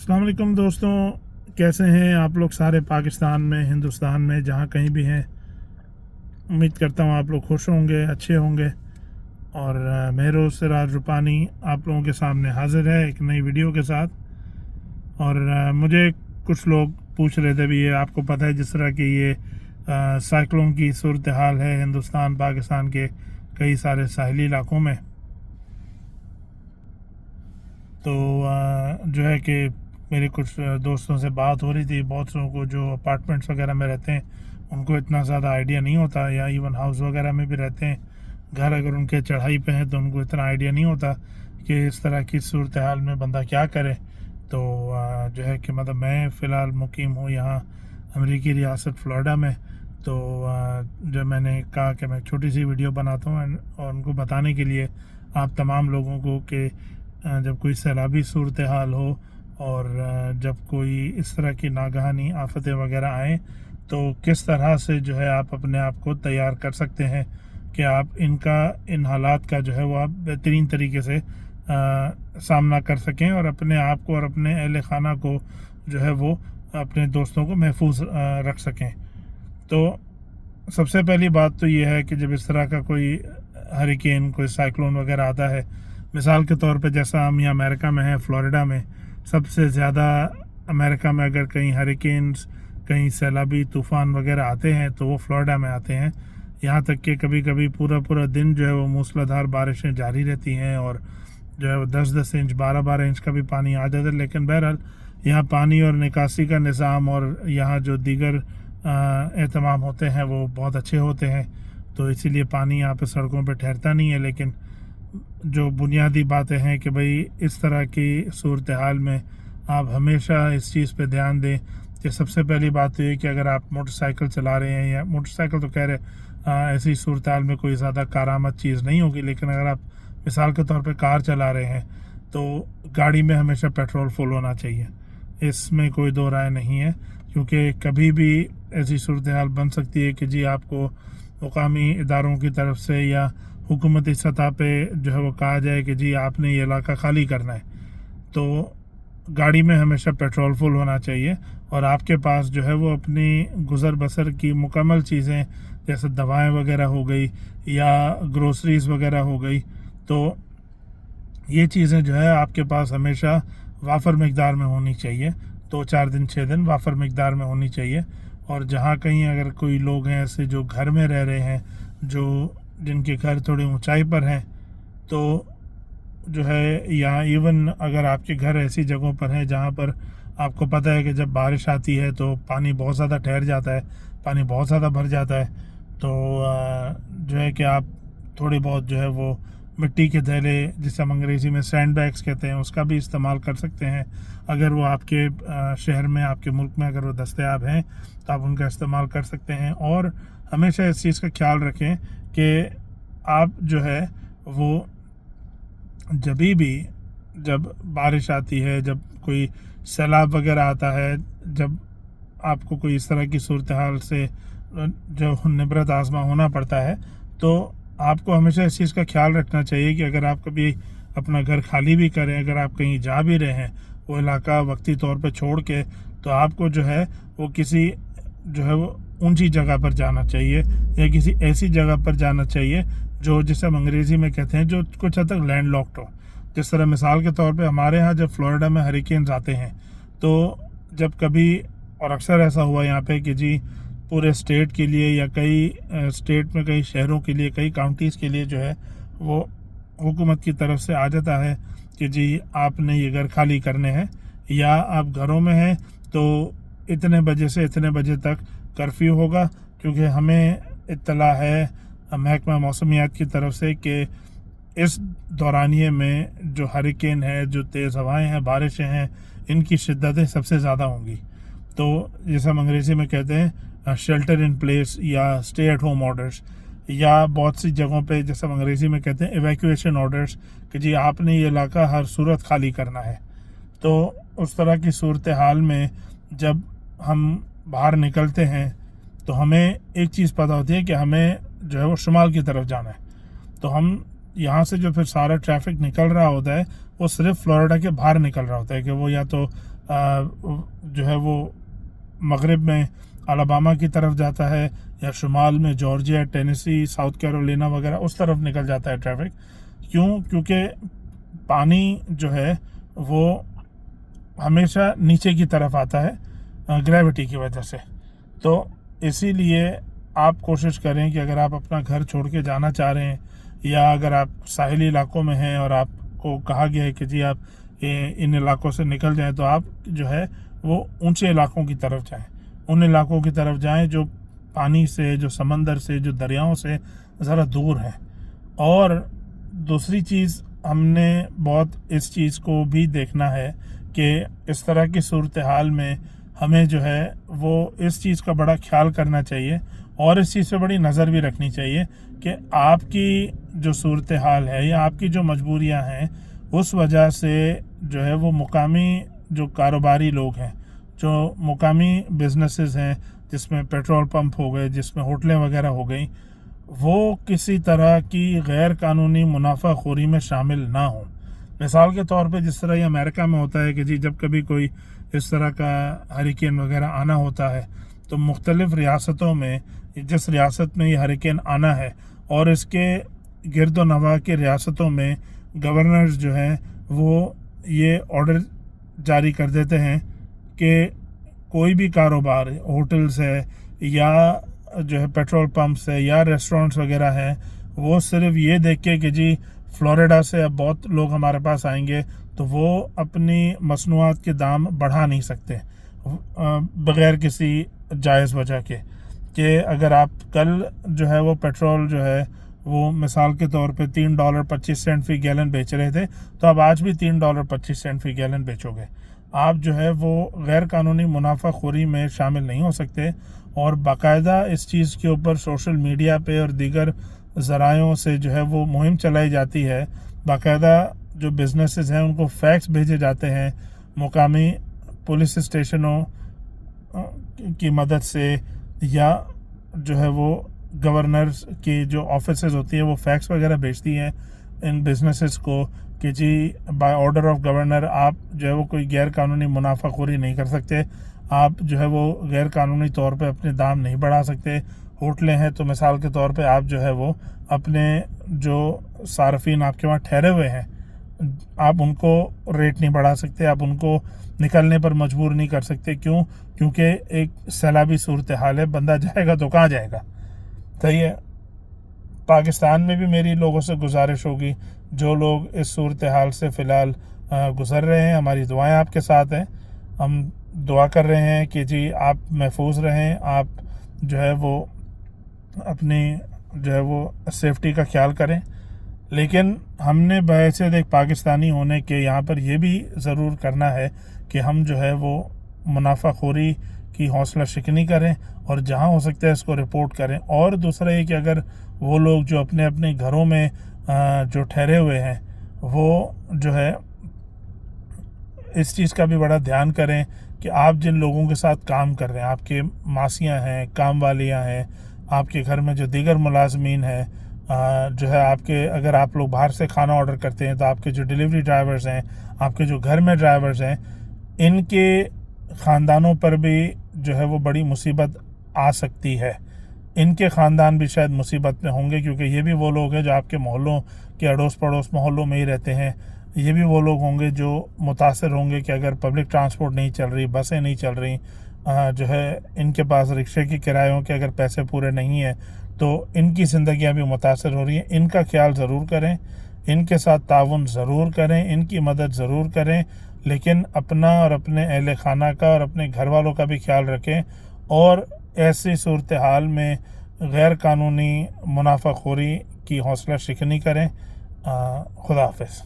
अस्सलाम वालेकुम दोस्तों, कैसे हैं आप लोग सारे पाकिस्तान में, हिंदुस्तान में, जहाँ कहीं भी हैं। उम्मीद करता हूँ आप लोग खुश होंगे, अच्छे होंगे। और मेहरो सिराज रूपानी आप लोगों के सामने हाजिर है एक नई वीडियो के साथ। और मुझे कुछ लोग पूछ रहे थे भी, ये आपको पता है जिस तरह की ये साइक्लोन की सूरत हाल है हिंदुस्तान पाकिस्तान के कई सारे साहिली इलाकों में, तो जो है कि मेरे कुछ दोस्तों से बात हो रही थी। बहुत लोगों को जो अपार्टमेंट्स वगैरह में रहते हैं उनको इतना ज़्यादा आइडिया नहीं होता, या इवन हाउस वगैरह में भी रहते हैं, घर अगर उनके चढ़ाई पे हैं तो उनको इतना आइडिया नहीं होता कि इस तरह की सूरत हाल में बंदा क्या करे। तो जो है कि मतलब मैं फ़िलहाल मुकीम हूँ यहाँ अमेरिकी रियासत फ़्लोरिडा में। तो जो मैंने कहा कि मैं छोटी सी वीडियो बनाता हूँ और उनको बताने के लिए आप तमाम लोगों को कि जब कोई सैलाबी सूरत हाल हो और जब कोई इस तरह की नागहानी आफतें वगैरह आएँ तो किस तरह से जो है आप अपने आप को तैयार कर सकते हैं कि आप इन हालात का जो है वो आप बेहतरीन तरीके से सामना कर सकें और अपने आप को और अपने अहल खाना को जो है वो अपने दोस्तों को महफूज रख सकें। तो सबसे पहली बात तो ये है कि जब इस तरह का कोई हरिकेन, कोई साइक्लोन वगैरह आता है, मिसाल के तौर पे जैसा हम यहाँ अमेरिका में हैं, फ़्लोरिडा में, सबसे ज़्यादा अमेरिका में अगर कहीं हरिकेन्स, कहीं सैलाबी तूफ़ान वगैरह आते हैं तो वो फ़्लोरिडा में आते हैं। यहाँ तक कि कभी कभी पूरा दिन जो है वो मूसलाधार बारिशें जारी रहती हैं और जो है वो 10-10 इंच 12-12 इंच का भी पानी आ जाता है। लेकिन बहरहाल यहाँ पानी और निकासी का निज़ाम और यहाँ जो दीगर एहतमाम होते हैं वो बहुत अच्छे होते हैं, तो इसीलिए पानी यहाँ पे सड़कों पे ठहरता नहीं है। लेकिन जो बुनियादी बातें हैं कि भाई इस तरह की सूरत हाल में आप हमेशा इस चीज़ पे ध्यान दें कि सबसे पहली बात तो ये कि अगर आप मोटरसाइकिल चला रहे हैं, या मोटरसाइकिल तो कह रहे ऐसी सूरत हाल में कोई ज़्यादा कारामद चीज़ नहीं होगी, लेकिन अगर आप मिसाल के तौर पे कार चला रहे हैं तो गाड़ी में हमेशा पेट्रोल फुल होना चाहिए, इसमें कोई दो राय नहीं है। क्योंकि कभी भी ऐसी सूरत हाल बन सकती है कि जी आपको मुकामी इदारों की तरफ से या हुकूमती सतह पे जो है वो कहा जाए कि जी आपने ये इलाका खाली करना है, तो गाड़ी में हमेशा पेट्रोल फुल होना चाहिए और आपके पास जो है वो अपनी गुज़र बसर की मुकम्मल चीज़ें जैसे दवाएं वगैरह हो गई या ग्रोसरीज़ वगैरह हो गई, तो ये चीज़ें जो है आपके पास हमेशा वाफर मिकदार में होनी चाहिए, 2-4 दिन 6 दिन वाफर मिकदार में होनी चाहिए। और जहाँ कहीं अगर कोई लोग हैं ऐसे जो घर में रह रहे हैं, जिनके घर थोड़ी ऊंचाई पर हैं, तो जो है या इवन अगर आपके घर ऐसी जगहों पर हैं जहाँ पर आपको पता है कि जब बारिश आती है तो पानी बहुत ज़्यादा ठहर जाता है, पानी बहुत ज़्यादा भर जाता है, तो जो है कि आप थोड़ी बहुत जो है वो मिट्टी के थैले, जिसे हम अंग्रेज़ी में सैंड बैग्स कहते हैं, उसका भी इस्तेमाल कर सकते हैं। अगर वो आपके शहर में, आपके मुल्क में अगर वो दस्तयाब हैं तो आप उनका इस्तेमाल कर सकते हैं। और हमेशा इस चीज़ का ख्याल रखें कि आप जो है वो जब बारिश आती है, जब कोई सैलाब वगैरह आता है, जब आपको कोई इस तरह की सूरत हाल से जो निबरत आज़मा होना पड़ता है, तो आपको हमेशा इस चीज़ का ख्याल रखना चाहिए कि अगर आप कभी अपना घर खाली भी करें, अगर आप कहीं जा भी रहे हैं वो इलाका वक्ती तौर पे छोड़ के, तो आपको जो है वो किसी जो है वो ऊंची जगह पर जाना चाहिए या किसी ऐसी जगह पर जाना चाहिए जो, जिसे हम अंग्रेज़ी में कहते हैं, जो कुछ हद तक लैंड लॉक्ड हो। जिस तरह मिसाल के तौर पे हमारे यहाँ जब फ़्लोरिडा में हरिकेन्स आते हैं तो जब कभी, और अक्सर ऐसा हुआ यहाँ पे कि जी पूरे स्टेट के लिए या कई स्टेट में कई शहरों के लिए, कई काउंटीज़ के लिए जो है वो हुकूमत की तरफ से आ जाता है कि जी आपने ये घर खाली करने हैं, या आप घरों में हैं तो इतने बजे से इतने बजे तक कर्फ्यू होगा। क्योंकि हमें इत्तला है महकमा मौसमियात की तरफ से कि इस दौरानिए में जो हरिकेन है, जो तेज़ हवाएं हैं, बारिशें हैं, इनकी शिद्दतें सबसे ज़्यादा होंगी। तो जैसे हम अंग्रेज़ी में कहते हैं शेल्टर इन प्लेस या स्टे एट होम ऑर्डर्स, या बहुत सी जगहों पे जैसे हम अंग्रेज़ी में कहते हैं इवैक्यूएशन ऑर्डर्स कि जी आपने ये इलाका हर सूरत खाली करना है। तो उस तरह की सूरत हाल में जब हम बाहर निकलते हैं तो हमें एक चीज़ पता होती है कि हमें जो है वो शुमाल की तरफ जाना है। तो हम यहाँ से जो फिर सारा ट्रैफिक निकल रहा होता है वो सिर्फ फ़्लोरिडा के बाहर निकल रहा होता है, कि वो या तो جو ہے وہ مغرب میں الاباما کی طرف جاتا ہے، یا شمال میں جارجیا، ٹینیسی، ساؤتھ کیرولینا وغیرہ اس طرف نکل جاتا ہے ٹریفک۔ کیونکہ پانی جو ہے وہ ہمیشہ نیچے کی طرف آتا ہے گریوٹی کی وجہ سے۔ تو اسی لیے آپ کوشش کریں کہ اگر آپ اپنا گھر چھوڑ کے جانا چاہ رہے ہیں، یا اگر آپ ساحلی علاقوں میں ہیں اور آپ کو کہا گیا ہے کہ جی آپ ان علاقوں سے نکل جائیں، تو آپ جو ہے وہ اونچے علاقوں کی طرف جائیں، ان علاقوں کی طرف جائیں جو پانی سے، جو سمندر سے، جو دریاؤں سے ذرا دور ہیں۔ اور دوسری چیز ہم نے بہت اس چیز کو بھی دیکھنا ہے کہ اس طرح کی صورتحال میں ہمیں جو ہے وہ اس چیز کا بڑا خیال کرنا چاہیے، اور اس چیز پہ بڑی نظر بھی رکھنی چاہیے کہ آپ کی جو صورتحال ہے یا آپ کی جو مجبوریاں ہیں، اس وجہ سے جو ہے وہ مقامی جو کاروباری لوگ ہیں، جو مقامی بزنسز ہیں، جس میں پیٹرول پمپ ہو گئے، جس میں ہوٹلیں وغیرہ ہو گئیں، وہ کسی طرح کی غیر قانونی منافع خوری میں شامل نہ ہوں۔ مثال کے طور پہ جس طرح یہ امریکہ میں ہوتا ہے کہ جی جب کبھی کوئی اس طرح کا ہریکین وغیرہ آنا ہوتا ہے، تو مختلف ریاستوں میں، جس ریاست میں یہ ہریکین آنا ہے اور اس کے گرد و نواح کے ریاستوں میں گورنرز جو ہیں وہ یہ آرڈر جاری کر دیتے ہیں کہ کوئی بھی کاروبار، ہوٹلز ہے یا جو ہے پیٹرول پمپس ہے یا ریسٹورنٹس وغیرہ ہیں، وہ صرف یہ دیکھ کے کہ جی فلوریڈا سے اب بہت لوگ ہمارے پاس آئیں گے، تو وہ اپنی مصنوعات کے دام بڑھا نہیں سکتے بغیر کسی جائز وجہ کے۔ کہ اگر آپ کل جو ہے وہ پیٹرول جو ہے وہ مثال کے طور پہ $3.25 فی گیلن بیچ رہے تھے، تو اب آج بھی $3.25 فی گیلن بیچو گے۔ آپ جو ہے وہ غیر قانونی منافع خوری میں شامل نہیں ہو سکتے، اور باقاعدہ اس چیز کے اوپر سوشل میڈیا پہ اور دیگر ذرائعوں سے جو ہے وہ مہم چلائی جاتی ہے۔ باقاعدہ جو بزنسز ہیں ان کو فیکس بھیجے جاتے ہیں مقامی پولیس اسٹیشنوں کی مدد سے، یا جو ہے وہ گورنرز کی جو آفیسز ہوتی ہیں وہ فیکس وغیرہ بھیجتی ہیں ان بزنسز کو کہ جی بائی آرڈر آف گورنر آپ جو ہے وہ کوئی غیر قانونی منافع خوری نہیں کر سکتے، آپ جو ہے وہ غیر قانونی طور پہ اپنے دام نہیں بڑھا سکتے۔ ہوٹلیں ہیں تو مثال کے طور پہ آپ جو ہے وہ اپنے جو صارفین آپ کے وہاں ٹھہرے ہوئے ہیں، آپ ان کو ریٹ نہیں بڑھا سکتے، آپ ان کو نکلنے پر مجبور نہیں کر سکتے۔ کیونکہ ایک سیلابی صورتحال ہے، بندہ جائے گا تو کہاں جائے گا؟ صحیح ہے۔ پاکستان میں بھی میری لوگوں سے گزارش ہوگی، جو لوگ اس صورتحال سے فی الحال گزر رہے ہیں، ہماری دعائیں آپ کے ساتھ ہیں، ہم دعا کر رہے ہیں کہ جی آپ محفوظ رہیں، آپ جو ہے وہ اپنی جو ہے وہ سیفٹی کا خیال کریں۔ لیکن ہم نے بحیثیت ایک پاکستانی ہونے کے یہاں پر یہ بھی ضرور کرنا ہے کہ ہم جو ہے وہ منافع خوری کی حوصلہ شکنی کریں، اور جہاں ہو سکتا ہے اس کو رپورٹ کریں۔ اور دوسرا یہ کہ اگر وہ لوگ جو اپنے اپنے گھروں میں جو ٹھہرے ہوئے ہیں، وہ جو ہے اس چیز کا بھی بڑا دھیان کریں کہ آپ جن لوگوں کے ساتھ کام کر رہے ہیں، آپ کے ماسیاں ہیں، کام والیاں ہیں، آپ کے گھر میں جو دیگر ملازمین ہیں، جو ہے آپ کے، اگر آپ لوگ باہر سے کھانا آرڈر کرتے ہیں تو آپ کے جو ڈیلیوری ڈرائیورز ہیں، آپ کے جو گھر میں ڈرائیورز ہیں، ان کے خاندانوں پر بھی جو ہے وہ بڑی مصیبت آ سکتی ہے۔ ان کے خاندان بھی شاید مصیبت میں ہوں گے، کیونکہ یہ بھی وہ لوگ ہیں جو آپ کے محلوں کے اڑوس پڑوس محلوں میں ہی رہتے ہیں۔ یہ بھی وہ لوگ ہوں گے جو متاثر ہوں گے کہ اگر پبلک ٹرانسپورٹ نہیں چل رہی، بسیں نہیں چل رہی، جو ہے ان کے پاس رکشے کے کرایوں کے اگر پیسے پورے نہیں ہیں، تو ان کی زندگیاں بھی متاثر ہو رہی ہیں۔ ان کا خیال ضرور کریں، ان کے ساتھ تعاون ضرور کریں، ان کی مدد ضرور کریں، لیکن اپنا اور اپنے اہل خانہ کا اور اپنے گھر والوں کا بھی خیال رکھیں، اور ایسی صورتحال میں غیر قانونی منافع خوری کی حوصلہ شکنی کریں۔ خدا حافظ۔